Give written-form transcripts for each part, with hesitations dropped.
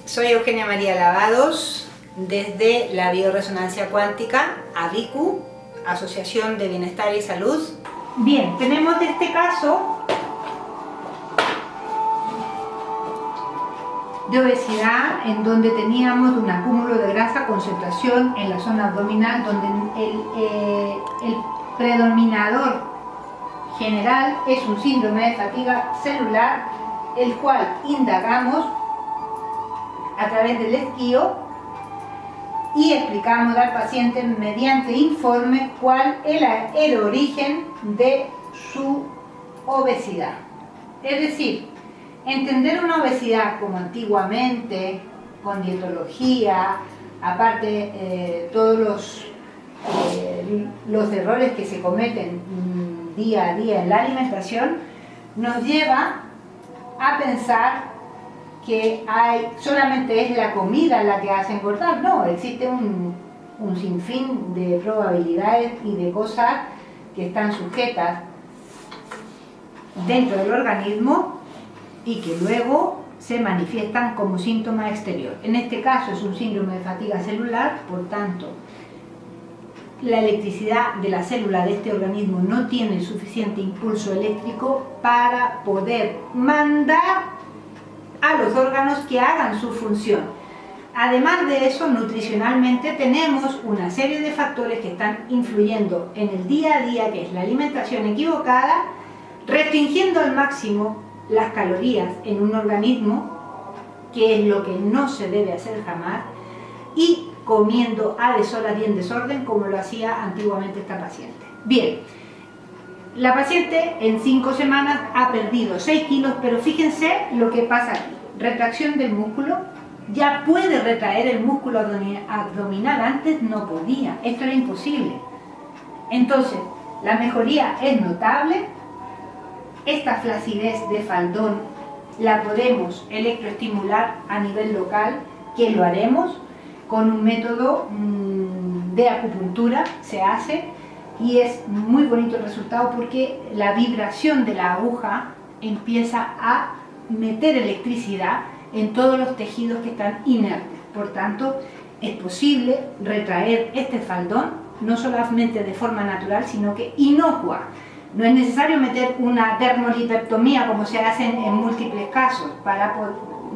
Soy Eugenia María Lavados, desde la Bioresonancia Cuántica, ABICU, Asociación de Bienestar y Salud. Bien, tenemos este caso de obesidad en donde teníamos un acúmulo de grasa, concentración en la zona abdominal, donde el predominador general es un síndrome de fatiga celular, el cual indagamos a través del esquío y explicamos al paciente mediante informe cuál era el origen de su obesidad. Es decir, entender una obesidad como antiguamente, con dietología, aparte todos los errores que se cometen día a día en la alimentación, nos lleva a pensar que solamente es la comida la que hace engordar. No, existe un sinfín de probabilidades y de cosas que están sujetas dentro del organismo y que luego se manifiestan como síntoma exterior. En este caso es un síndrome de fatiga celular, por tanto, la electricidad de la célula de este organismo no tiene suficiente impulso eléctrico para poder mandar a los órganos que hagan su función. Además de eso, nutricionalmente tenemos una serie de factores que están influyendo en el día a día, que es la alimentación equivocada, restringiendo al máximo las calorías en un organismo, que es lo que no se debe hacer jamás, y comiendo a deshoras y en desorden, como lo hacía antiguamente esta paciente. Bien, la paciente en 5 semanas ha perdido 6 kilos, pero fíjense lo que pasa aquí. Retracción del músculo, ya puede retraer el músculo abdominal, antes no podía, esto era imposible. Entonces, la mejoría es notable. Esta flacidez de faldón la podemos electroestimular a nivel local, que lo haremos con un método de acupuntura, se hace, y es muy bonito el resultado porque la vibración de la aguja empieza a meter electricidad en todos los tejidos que están inertes. Por tanto, es posible retraer este faldón, no solamente de forma natural, sino que inocua. No es necesario meter una dermolipectomía como se hace en múltiples casos para poder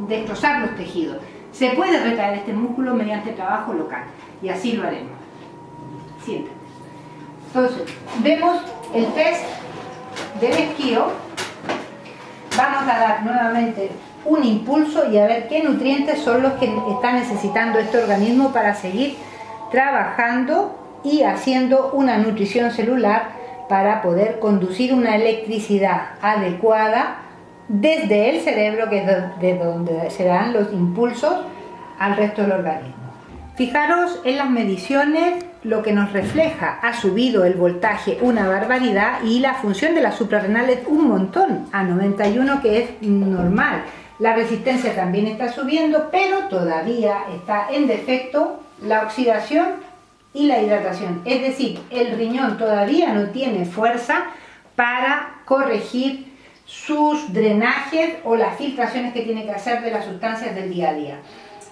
destrozar los tejidos. Se puede retraer este músculo mediante trabajo local, y así lo haremos. Siéntate. Entonces, vemos el test del esquío. Vamos a dar nuevamente un impulso y a ver qué nutrientes son los que está necesitando este organismo para seguir trabajando y haciendo una nutrición celular para poder conducir una electricidad adecuada desde el cerebro, que es de donde se dan los impulsos al resto del organismo. Fijaros en las mediciones, lo que nos refleja: ha subido el voltaje una barbaridad y la función de las suprarrenales un montón, a 91, que es normal. La resistencia también está subiendo, pero todavía está en defecto la oxidación y la hidratación. Es decir, el riñón todavía no tiene fuerza para corregir sus drenajes o las filtraciones que tiene que hacer de las sustancias del día a día.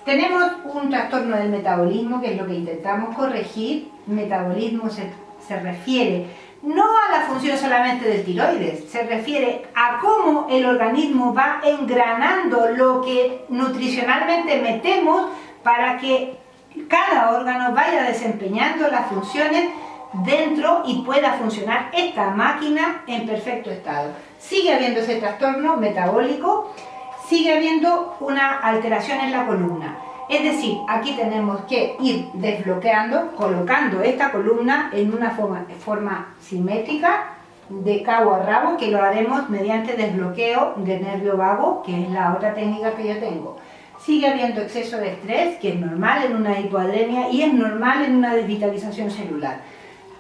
Tenemos un trastorno del metabolismo, que es lo que intentamos corregir. Metabolismo se refiere no a la función solamente del tiroides, se refiere a cómo el organismo va engranando lo que nutricionalmente metemos para que cada órgano vaya desempeñando las funciones dentro y pueda funcionar esta máquina en perfecto estado. Sigue habiendo ese trastorno metabólico, sigue habiendo una alteración en la columna. Es decir, aquí tenemos que ir desbloqueando, colocando esta columna en una forma simétrica, de cabo a rabo, que lo haremos mediante desbloqueo de nervio vago, que es la otra técnica que yo tengo. Sigue habiendo exceso de estrés, que es normal en una hipoadrenia y es normal en una desvitalización celular.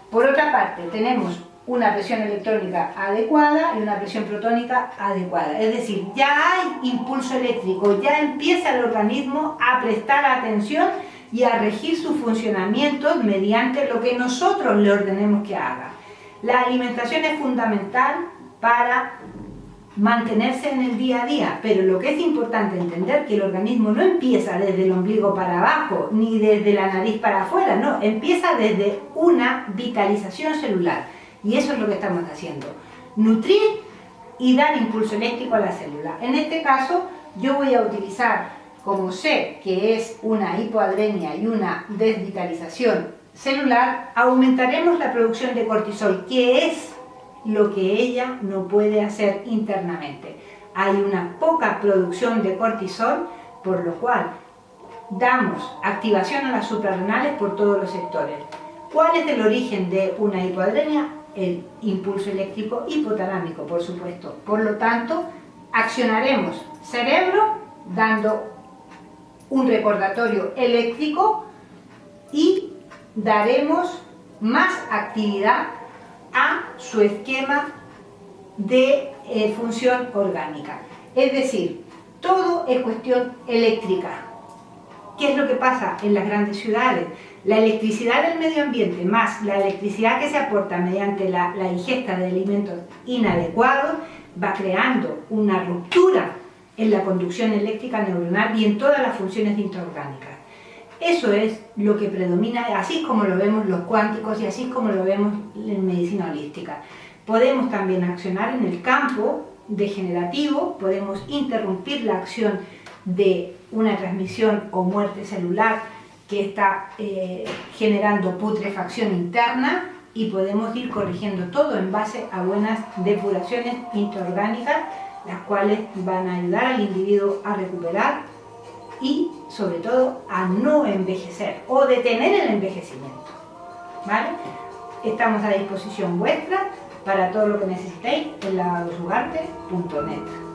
Por otra parte, tenemos una presión electrónica adecuada y una presión protónica adecuada. Es decir, ya hay impulso eléctrico, ya empieza el organismo a prestar atención y a regir sus funcionamientos mediante lo que nosotros le ordenemos que haga. La alimentación es fundamental para mantenerse en el día a día, pero lo que es importante entender que el organismo no empieza desde el ombligo para abajo, ni desde la nariz para afuera, no, empieza desde una vitalización celular, y eso es lo que estamos haciendo, nutrir y dar impulso eléctrico a la célula. En este caso, yo voy a utilizar, como sé que es una hipoadrenia y una desvitalización celular, aumentaremos la producción de cortisol, que es lo que ella no puede hacer internamente. Hay una poca producción de cortisol, por lo cual damos activación a las suprarrenales por todos los sectores. ¿Cuál es el origen de una hipoadrenia? El impulso eléctrico hipotalámico, por supuesto. Por lo tanto, accionaremos cerebro dando un recordatorio eléctrico y daremos más actividad a su esquema de función orgánica. Es decir, todo es cuestión eléctrica. ¿Qué es lo que pasa en las grandes ciudades? La electricidad del medio ambiente más la electricidad que se aporta mediante la ingesta de alimentos inadecuados va creando una ruptura en la conducción eléctrica neuronal y en todas las funciones intraorgánicas. Eso es lo que predomina, así como lo vemos los cuánticos y así como lo vemos en medicina holística. Podemos también accionar en el campo degenerativo, podemos interrumpir la acción de una transmisión o muerte celular que está generando putrefacción interna, y podemos ir corrigiendo todo en base a buenas depuraciones intraorgánicas, las cuales van a ayudar al individuo a recuperar y sobre todo a no envejecer o detener el envejecimiento, ¿vale? Estamos a disposición vuestra para todo lo que necesitéis en lavadosugarte.net.